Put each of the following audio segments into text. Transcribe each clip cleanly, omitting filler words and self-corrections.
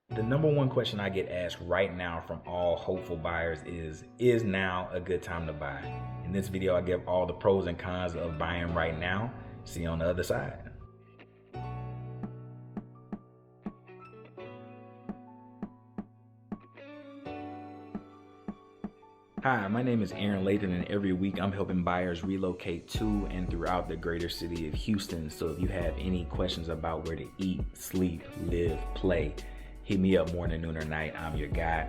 The number one question I get asked right now from all hopeful buyers is now a good time to buy? In this video, I give all the pros and cons of buying right now. See you on the other side. Hi, my name is Aaron Lathan, and every week I'm helping buyers relocate to and throughout the greater city of Houston. So if you have any questions about where to eat, sleep, live, play, hit me up morning, noon, or night. I'm your guy.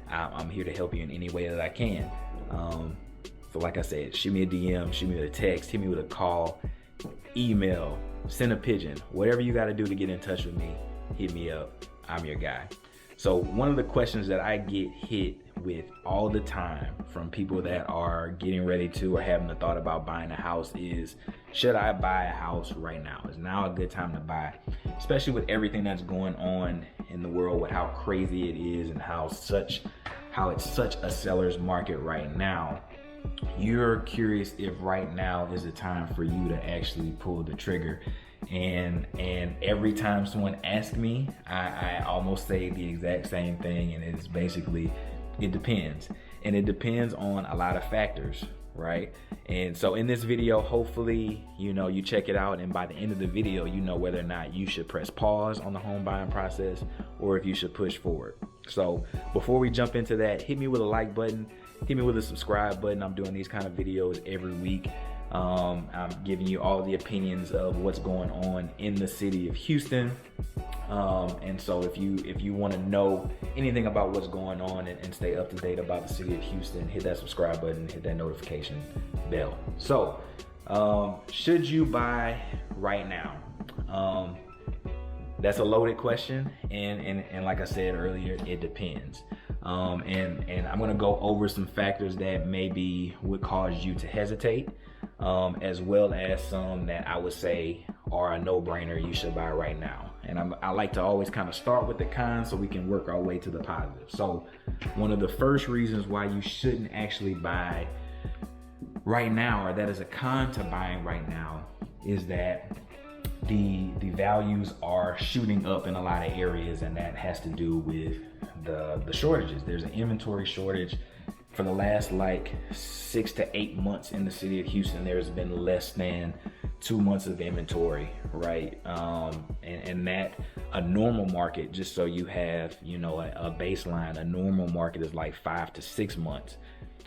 I'm here to help you in any way that I can. So like I said, shoot me a DM, shoot me a text, hit me with a call, email, send a pigeon, whatever you got to do to get in touch with me, hit me up. I'm your guy. So one of the questions that I get hit with all the time from people that are getting ready to or having the thought about buying a house is, should I buy a house right now? Is now a good time to buy? Especially with everything that's going on in the world, with how crazy it is and how it's such a seller's market right now. You're curious if right now is the time for you to actually pull the trigger. And every time someone asks me, I almost say the exact same thing, and it's basically, it depends. And it depends on a lot of factors, right? And so in this video, hopefully, you check it out, and by the end of the video, you know whether or not you should press pause on the home buying process or if you should push forward. So before we jump into that, hit me with a like button, hit me with a subscribe button. I'm doing these kind of videos every week. I'm giving you all the opinions of what's going on in the city of Houston. And so if you want to know anything about what's going on and stay up to date about the city of Houston, hit that subscribe button, hit that notification bell. So should you buy right now? That's a loaded question, and like I said earlier, it depends. And I'm gonna go over some factors that maybe would cause you to hesitate, as well as some that I would say are a no-brainer, you should buy right now. And I like to always kind of start with the cons so we can work our way to the positive. So one of the first reasons why you shouldn't actually buy right now, or that is a con to buying right now, is that the values are shooting up in a lot of areas, and that has to do with the shortages. There's an inventory shortage. For the last like 6 to 8 months in the city of Houston, there's been less than 2 months of inventory, right? And that a normal market, just so you have, a baseline, a normal market is like 5 to 6 months.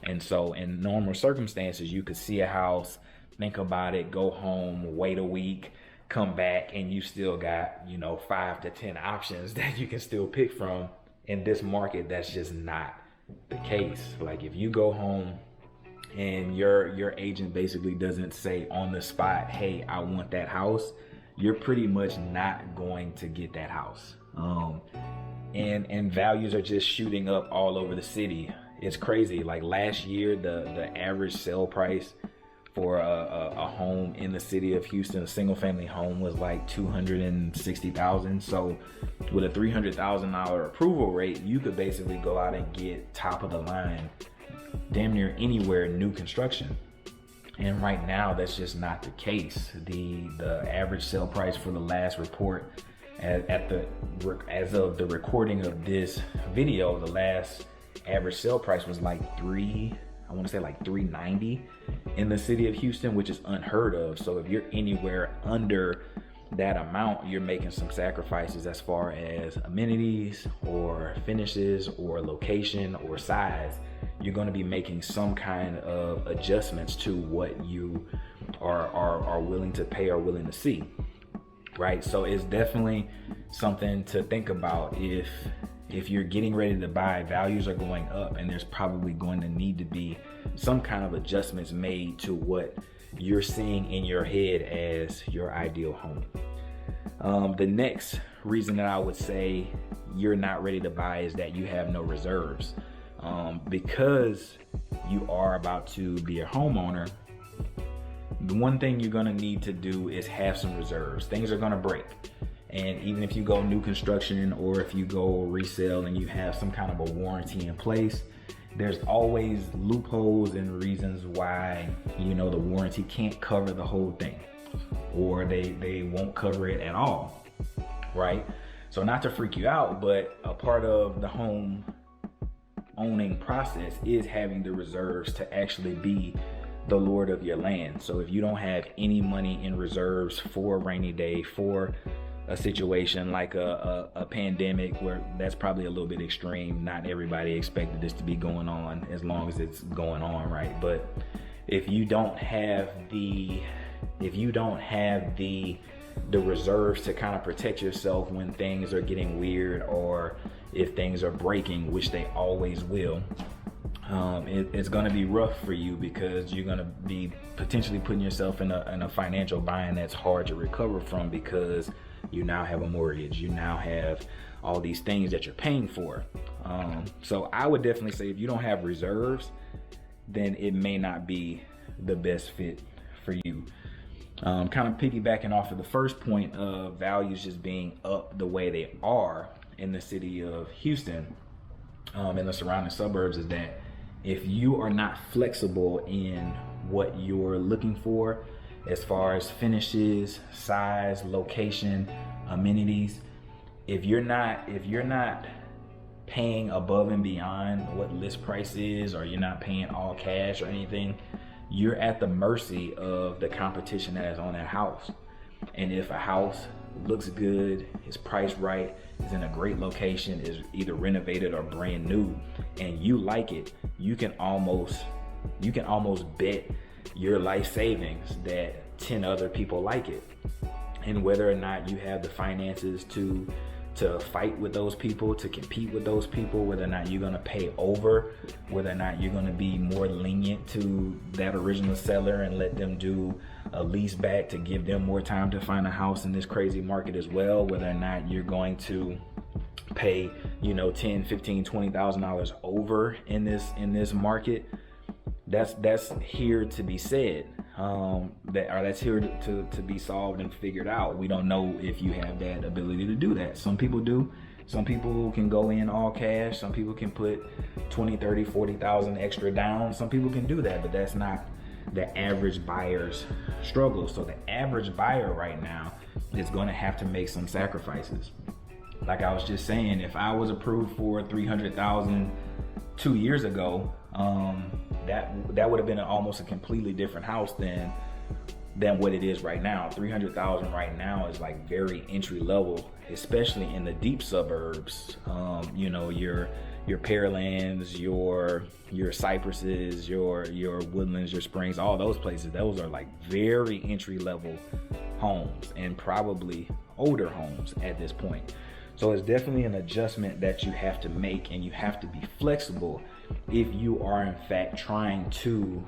And so in normal circumstances, you could see a house, think about it, go home, wait a week, come back, and you still got, 5 to 10 options that you can still pick from. In this market, that's just not the case. Like if you go home and your agent basically doesn't say on the spot, hey, I want that house, you're pretty much not going to get that house. And values are just shooting up all over the city. It's crazy. Like last year, the average sale price for a home in the city of Houston, a single family home, was like $260,000. So with a $300,000 approval rate, you could basically go out and get top of the line damn near anywhere new construction. And right now, that's just not the case. The average sale price for the last report as of the recording of this video, the last average sale price was like I want to say like $390 in the city of Houston, which is unheard of. So if you're anywhere under that amount, you're making some sacrifices as far as amenities or finishes or location or size. You're going to be making some kind of adjustments to what you are willing to pay or willing to see, right? So it's definitely something to think about. If you're getting ready to buy, values are going up, and there's probably going to need to be some kind of adjustments made to what you're seeing in your head as your ideal home. The next reason that I would say you're not ready to buy is that you have no reserves. Because you are about to be a homeowner, the one thing you're gonna need to do is have some reserves. Things are gonna break. And even if you go new construction or if you go resale and you have some kind of a warranty in place, there's always loopholes and reasons why, the warranty can't cover the whole thing, or they won't cover it at all, right? So not to freak you out, but a part of the home owning process is having the reserves to actually be the lord of your land. So if you don't have any money in reserves for a rainy day, for a situation like a pandemic, where that's probably a little bit extreme. Not everybody expected this to be going on as long as it's going on, right? But if you don't have the reserves to kind of protect yourself when things are getting weird, or if things are breaking, which they always will, it's going to be rough for you, because you're going to be potentially putting yourself in a financial bind that's hard to recover from, because you now have a mortgage, you now have all these things that you're paying for. So I would definitely say if you don't have reserves, then it may not be the best fit for you. Kind of piggybacking off of the first point of values just being up the way they are in the city of Houston and the surrounding suburbs, is that if you are not flexible in what you're looking for as far as finishes, size, location, amenities, if you're not paying above and beyond what list price is, or you're not paying all cash or anything, you're at the mercy of the competition that is on that house. And if a house looks good, is priced right, is in a great location, is either renovated or brand new, and you like it, you can almost bet your life savings that 10 other people like it. And whether or not you have the finances to fight with those people, to compete with those people, whether or not you're going to pay over, whether or not you're going to be more lenient to that original seller and let them do a lease back to give them more time to find a house in this crazy market as well, whether or not you're going to pay, $10, $15, $20,000 over in this market, that's here to be said. That's here to be solved and figured out. We don't know if you have that ability to do that. Some people do. Some people can go in all cash. Some people can put 20, 30, 40,000 extra down. Some people can do that, but that's not the average buyer's struggle. So the average buyer right now is going to have to make some sacrifices. Like I was just saying, if I was approved for 300,000 2 years ago, that would have been almost a completely different house than what it is right now. 300,000 right now is like very entry level, especially in the deep suburbs. Your Pearlands, your Cypresses, your Woodlands, your Springs, all those places. Those are like very entry level homes, and probably older homes at this point. So it's definitely an adjustment that you have to make, and you have to be flexible if you are in fact trying to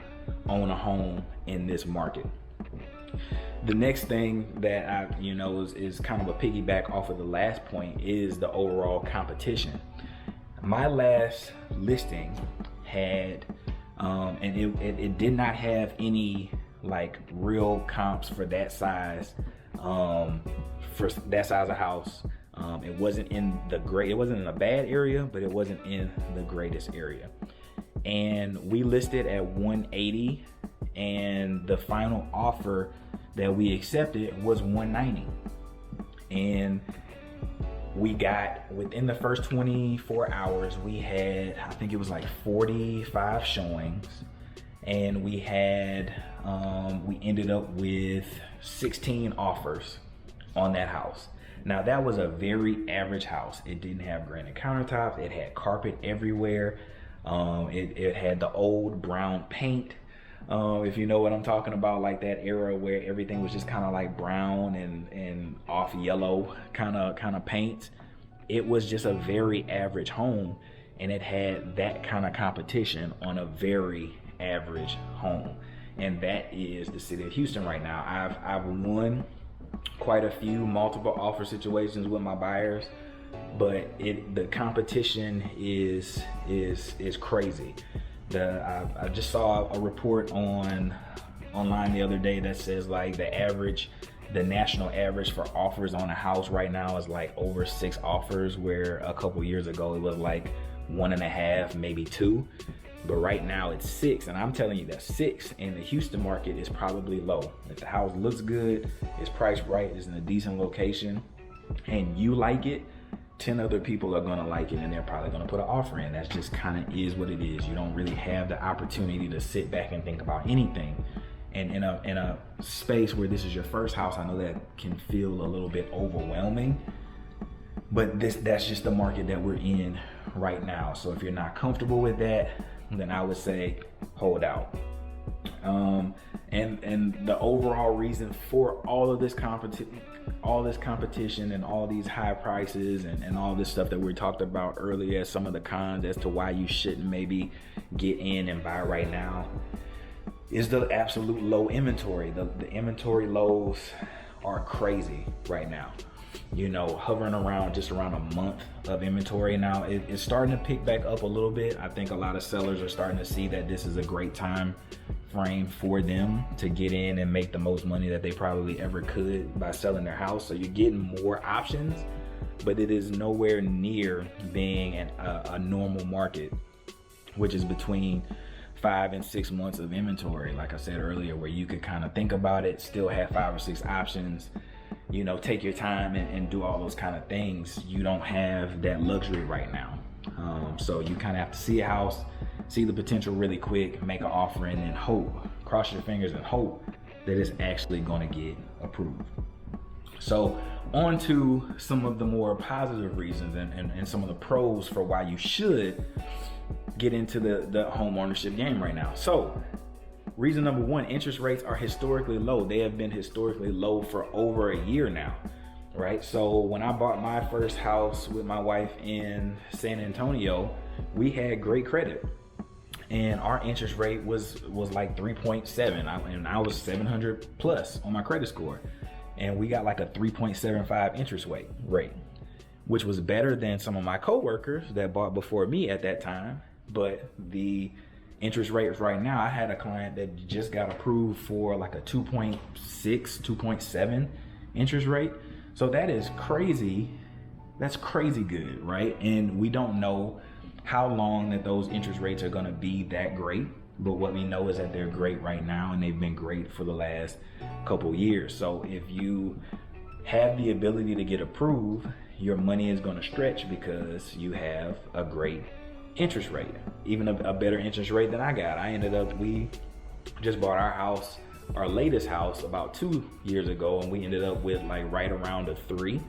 own a home in this market. The next thing that is kind of a piggyback off of the last point is the overall competition. My last listing had, and it did not have any like real comps for that size, for that size of house. It wasn't in a bad area, but it wasn't in the greatest area. And we listed at 180, and the final offer that we accepted was 190. And we got, within the first 24 hours, we had, I think it was like 45 showings, and we ended up with 16 offers on that house. Now that was a very average house. It didn't have granite countertops. It had carpet everywhere. It had the old brown paint. If you know what I'm talking about, like that era where everything was just kind of like brown and off yellow kind of paint. It was just a very average home, and it had that kind of competition on a very average home. And that is the city of Houston right now. I've won quite a few multiple offer situations with my buyers, but the competition is crazy. I just saw a report online the other day that says like the national average for offers on a house right now is like over 6 offers, where a couple years ago it was like 1.5, maybe 2. But right now it's 6, and I'm telling you that 6 in the Houston market is probably low. If the house looks good, it's priced right, it's in a decent location, and you like it, 10 other people are gonna like it, and they're probably gonna put an offer in. That's just kind of is what it is. You don't really have the opportunity to sit back and think about anything. And in a space where this is your first house, I know that can feel a little bit overwhelming, but that's just the market that we're in right now. So if you're not comfortable with that, then I would say hold out. And the overall reason for all of this competition and all these high prices and all this stuff that we talked about earlier as some of the cons as to why you shouldn't maybe get in and buy right now is the absolute low inventory. The inventory lows are crazy right now. You know, hovering around just around a month of inventory now. It's starting to pick back up a little bit. I think a lot of sellers are starting to see that this is a great time frame for them to get in and make the most money that they probably ever could by selling their house. So you're getting more options, but it is nowhere near being a normal market, which is between 5 and 6 months of inventory, like I said earlier, where you could kind of think about it, still have 5 or 6 options, you know, take your time and do all those kind of things. You don't have that luxury right now. So you kind of have to see a house, see the potential really quick, make an offer, and then hope, cross your fingers and hope that it's actually going to get approved. So on to some of the more positive reasons and some of the pros for why you should get into the home ownership game right now. So reason number one, interest rates are historically low. They have been historically low for over a year now, right? So when I bought my first house with my wife in San Antonio, we had great credit, and our interest rate was like 3.7, and I was 700 plus on my credit score, and we got like a 3.75 interest rate, which was better than some of my coworkers that bought before me at that time. But the interest rates right now, I had a client that just got approved for like a 2.6, 2.7 interest rate. So that is crazy. That's crazy good, right? And we don't know how long that those interest rates are going to be that great. But what we know is that they're great right now, and they've been great for the last couple years. So if you have the ability to get approved, your money is going to stretch because you have a great interest rate, even a better interest rate than I got. We just bought our latest house about 2 years ago, and we ended up with like right around a 3.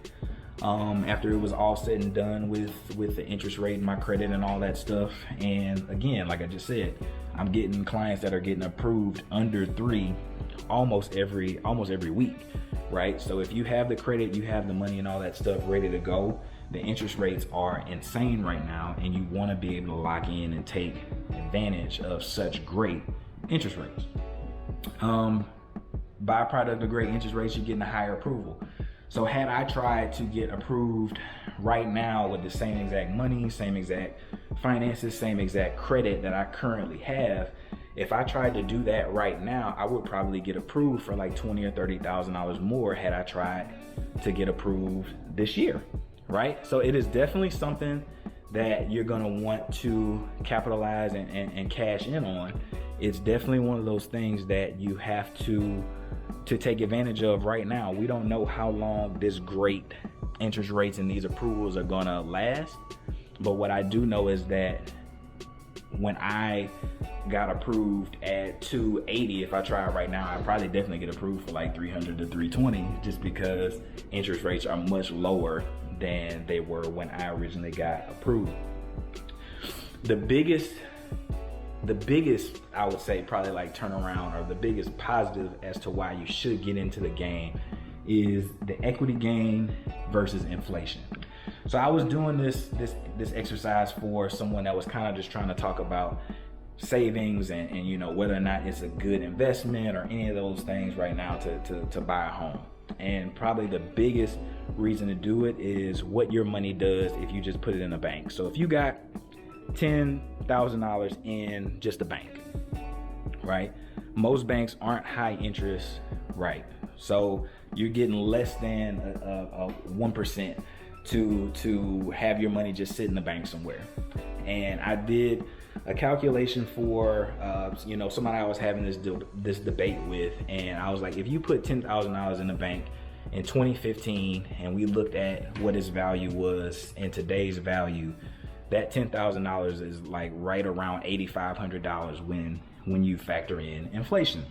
After it was all said and done with the interest rate and my credit and all that stuff. And again, like I just said, I'm getting clients that are getting approved under 3 almost every week, right? So if you have the credit, you have the money and all that stuff ready to go, the interest rates are insane right now, and you want to be able to lock in and take advantage of such great interest rates. Byproduct of great interest rates, you're getting a higher approval. So had I tried to get approved right now with the same exact money, same exact finances, same exact credit that I currently have, if I tried to do that right now, I would probably get approved for like $20,000 or $30,000 more had I tried to get approved this year, right? So it is definitely something that you're gonna want to capitalize and cash in on. It's definitely one of those things that you have to take advantage of right now. We don't know how long this great interest rates and these approvals are gonna last, but what I do know is that when I got approved at 280, if I try it right now, I probably definitely get approved for like 300 to 320, just because interest rates are much lower than they were when I originally got approved. The biggest, I would say, probably like turnaround, or the biggest positive as to why you should get into the game, is the equity gain versus inflation. So I was doing this exercise for someone that was kind of just trying to talk about savings and you know, whether or not it's a good investment or any of those things right now to buy a home. And probably the biggest reason to do it is what your money does if you just put it in a bank. So if you got $10,000 in just a bank, right? Most banks aren't high interest, right? So you're getting less than a 1% to have your money just sit in the bank somewhere. And I did a calculation for you know, somebody I was having this debate with, and I was like, if you put $10,000 in the bank, in 2015 and we looked at what its value was in today's value, that $10,000 is like right around $8,500 when you factor in inflation.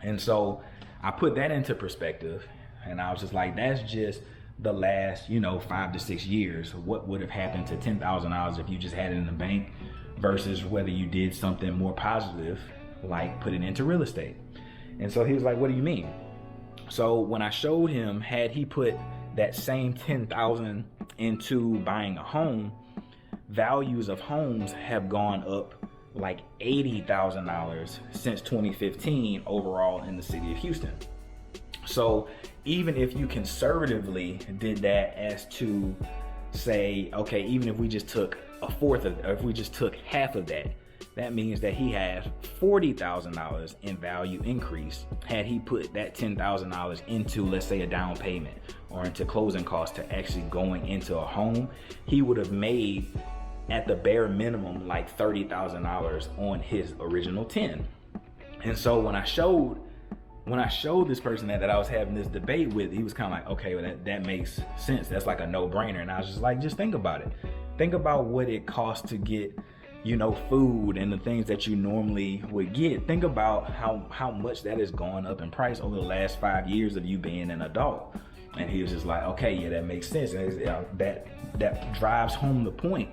And so I put that into perspective, and I was just like, that's just the last, 5 to 6 years. What would have happened to $10,000 if you just had it in the bank versus whether you did something more positive, like put it into real estate. And so he was like, what do you mean? So when I showed him, had he put that same $10,000 into buying a home, values of homes have gone up like $80,000 since 2015 overall in the city of Houston. So even if you conservatively did that as to say, okay, even if we just took a fourth of, or if we just took half of that, that means that he has $40,000 in value increase had he put that $10,000 into, let's say, a down payment or into closing costs to actually going into a home. He would have made at the bare minimum like $30,000 on his original 10. And so when I showed this person that I was having this debate with, he was kind of like, okay, well, that makes sense. That's like a no-brainer. And I was just like, just think about it. Think about what it costs to get, food and the things that you normally would get. Think about how much that has gone up in price over the last 5 years of you being an adult. And he was just like, okay, yeah, that makes sense. And that drives home the point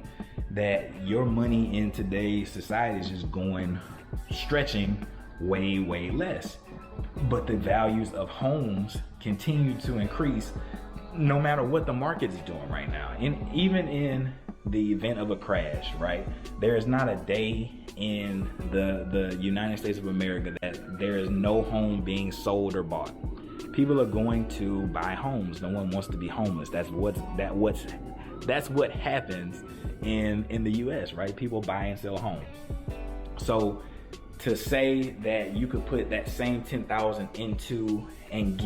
that your money in today's society is just stretching way, way less. But the values of homes continue to increase no matter what the market is doing right now. And even in the event of a crash, right? There is not a day in the United States of America that there is no home being sold or bought. People are going to buy homes. No one wants to be homeless. That's what happens in the US, right? People buy and sell homes. So to say that you could put that same 10,000 into and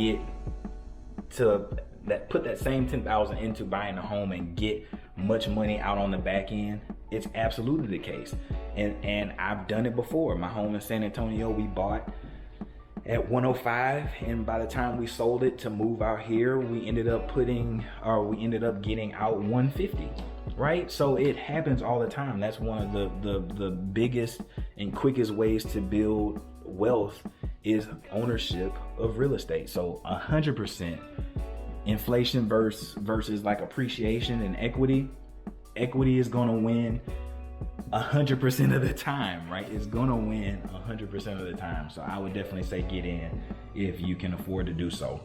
put that same 10,000 into buying a home and get much money out on the back end, it's absolutely the case. And I've done it before. My home in San Antonio, we bought at 105, and by the time we sold it to move out here, we ended up getting out 150, right? So it happens all the time. That's one of the biggest and quickest ways to build wealth is ownership of real estate. So 100% inflation versus like appreciation and equity is going to win 100% of the time, right? It's going to win 100% of the time. So I would definitely say get in if you can afford to do so.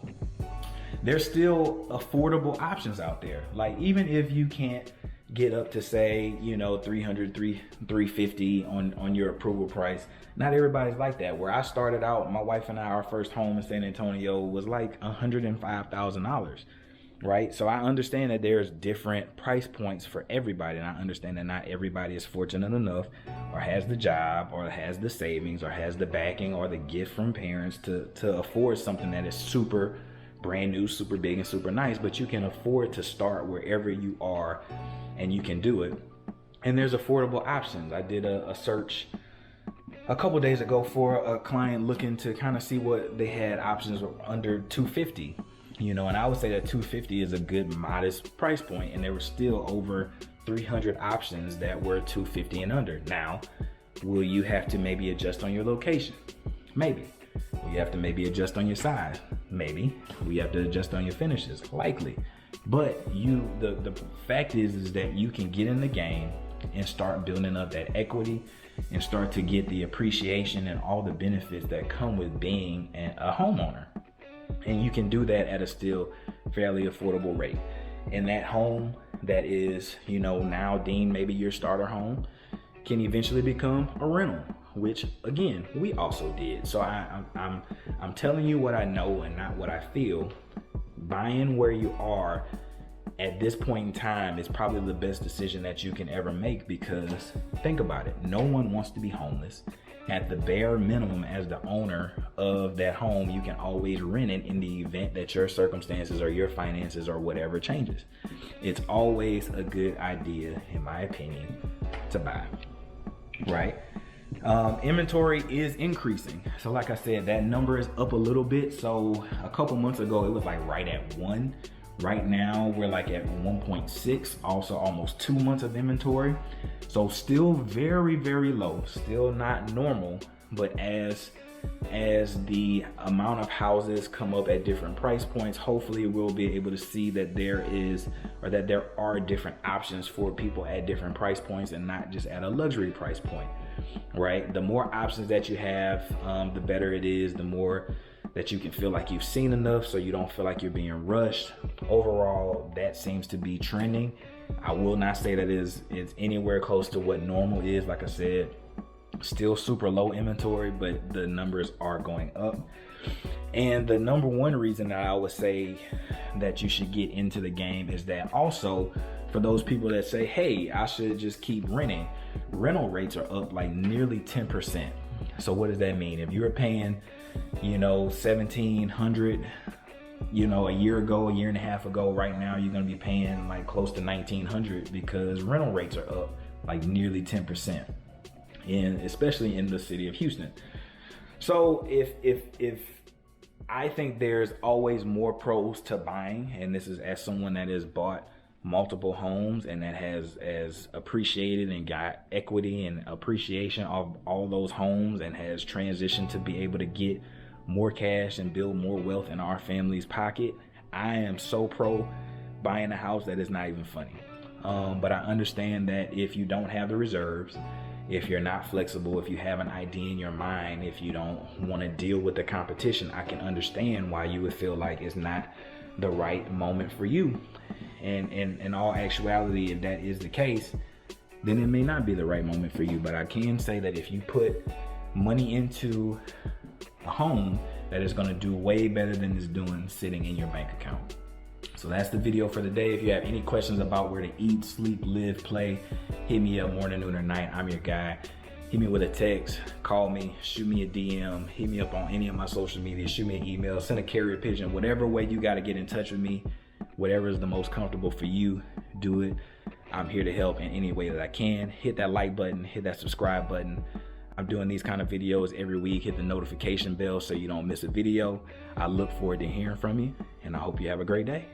There's still affordable options out there. Like even if you can't get up to say, $300, $350 on your approval price, not everybody's like that. Where I started out, my wife and I, our first home in San Antonio was like $105,000. Right? So I understand that there's different price points for everybody. And I understand that not everybody is fortunate enough or has the job or has the savings or has the backing or the gift from parents to afford something that is super brand new, super big and super nice. But you can afford to start wherever you are and you can do it. And there's affordable options. I did a search a couple days ago for a client looking to kind of see what they had options under $250. And I would say that $250 is a good modest price point, and there were still over 300 options that were $250 and under. Now, will you have to maybe adjust on your location? Maybe. Will you have to maybe adjust on your size? Maybe. Will you have to adjust on your finishes? Likely. But the fact is that you can get in the game and start building up that equity and start to get the appreciation and all the benefits that come with being a homeowner. And you can do that at a still fairly affordable rate. And that home that is, now deemed maybe your starter home can eventually become a rental, which again, we also did. So I'm telling you what I know and not what I feel. Buying where you are at this point in time is probably the best decision that you can ever make, because think about it. No one wants to be homeless. At the bare minimum, as the owner of that home, you can always rent it in the event that your circumstances or your finances or whatever changes. It's always a good idea, in my opinion, to buy, right? Inventory is increasing. So like I said, that number is up a little bit. So a couple months ago, it was like right at 1. Right now, we're like at 1.6, also almost 2 months of inventory. So still very, very low, still not normal, but as the amount of houses come up at different price points, hopefully we'll be able to see that there are different options for people at different price points and not just at a luxury price point, right? The more options that you have, the better it is, the more that you can feel like you've seen enough so you don't feel like you're being rushed. Overall, that seems to be trending. I will not say that it's anywhere close to what normal is. Like I said, still super low inventory, but the numbers are going up. And the number one reason that I would say that you should get into the game is that also for those people that say, hey, I should just keep renting, rental rates are up like nearly 10%. So what does that mean? If you were paying, $1,700, a year and a half ago, right now you're gonna be paying like close to $1,900 because rental rates are up like nearly 10%, and especially in the city of Houston. So if I think there's always more pros to buying, and this is as someone that has bought multiple homes and that has appreciated and got equity and appreciation of all those homes and has transitioned to be able to get more cash and build more wealth in our family's pocket. I am so pro buying a house that is not even funny. But I understand that if you don't have the reserves, if you're not flexible, if you have an idea in your mind, if you don't want to deal with the competition, I can understand why you would feel like it's not the right moment for you. And in all actuality, if that is the case, then it may not be the right moment for you. But I can say that if you put money into a home, that is going to do way better than it's doing sitting in your bank account. So that's the video for the day. If you have any questions about where to eat, sleep, live, play, hit me up morning, noon, or night. I'm your guy. Hit me with a text, call me, shoot me a DM, hit me up on any of my social media, shoot me an email, send a carrier pigeon, whatever way you got to get in touch with me, whatever is the most comfortable for you, do it. I'm here to help in any way that I can. Hit that like button, hit that subscribe button. I'm doing these kind of videos every week. Hit the notification bell so you don't miss a video. I look forward to hearing from you, and I hope you have a great day.